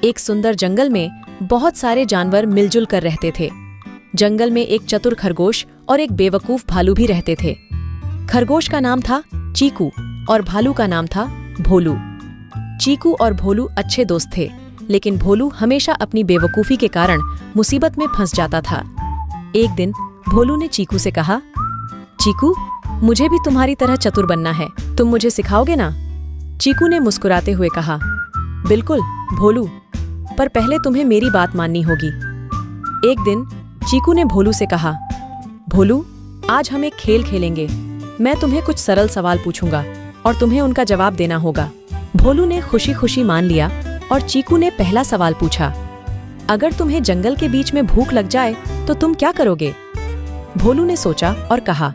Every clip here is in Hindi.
एक सुंदर जंगल में बहुत सारे जानवर मिलजुल कर रहते थे। जंगल में एक चतुर खरगोश और एक बेवकूफ भालू भी रहते थे। खरगोश का नाम था चीकू और भालू का नाम था भोलू। चीकू और भोलू अच्छे दोस्त थे, लेकिन भोलू हमेशा अपनी बेवकूफी के कारण मुसीबत में फंस जाता था। एक दिन भोलू ने चीकू से कहा, चीकू, मुझे भी तुम्हारी तरह चतुर बनना है, तुम मुझे सिखाओगे ना? चीकू ने मुस्कुराते हुए कहा, बिल्कुल भोलू, पर पहले तुम्हें मेरी बात माननी होगी। एक दिन चीकू ने भोलू से कहा, भोलू, आज हम एक खेल खेलेंगे। मैं तुम्हें कुछ सरल सवाल पूछूंगा और तुम्हें उनका जवाब देना होगा। भोलू ने खुशी खुशी मान लिया और चीकू ने पहला सवाल पूछा, अगर तुम्हें जंगल के बीच में भूख लग जाए तो तुम क्या करोगे? भोलू ने सोचा और कहा,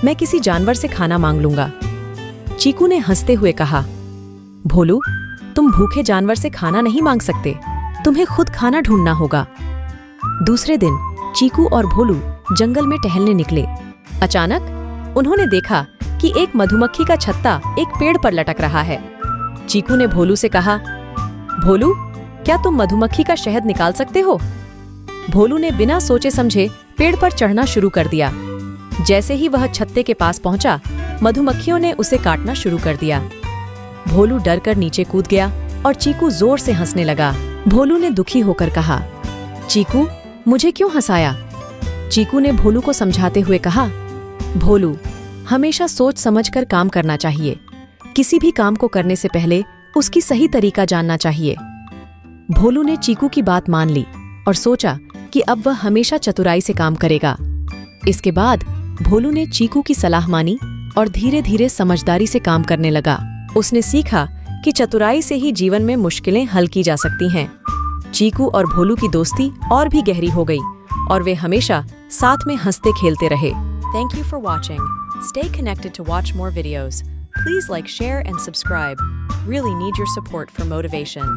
मैं किसी जानवर से खाना मांग लूंगा। चीकू ने हंसते हुए कहा, भोलू, तुम भूखे जानवर से खाना नहीं मांग सकते, तुम्हें खुद खाना ढूंढना होगा। दूसरे दिन चीकू और भोलू जंगल में टहलने निकले। अचानक उन्होंने देखा कि एक मधुमक्खी का छत्ता एक पेड़ पर लटक रहा है। चीकू ने भोलू से कहा, भोलू, क्या तुम मधुमक्खी का शहद निकाल सकते हो? भोलू ने बिना सोचे समझे पेड़ पर चढ़ना शुरू कर दिया। जैसे ही वह छत्ते के पास पहुंचा, मधुमक्खियों ने उसे काटना शुरू कर दिया। भोलू डर कर नीचे कूद गया और चीकू जोर से हंसने लगा। भोलू ने दुखी होकर कहा, चीकू, मुझे क्यों हंसाया? चीकू ने भोलू को समझाते हुए कहा, भोलू, हमेशा सोच समझकर काम करना चाहिए। किसी भी काम को करने से पहले उसकी सही तरीका जानना चाहिए। भोलू ने चीकू की बात मान ली और सोचा कि अब वह हमेशा चतुराई से काम करेगा। इसके बाद भोलू ने चीकू की सलाह मानी और धीरे धीरे समझदारी से काम करने लगा। उसने सीखा कि चतुराई से ही जीवन में मुश्किलें हल की जा सकती हैं। चीकू और भोलू की दोस्ती और भी गहरी हो गई और वे हमेशा साथ में हंसते खेलते रहे। Thank you for watching. Stay connected to watch more videos. Please like, share and subscribe. Really need your support for motivation.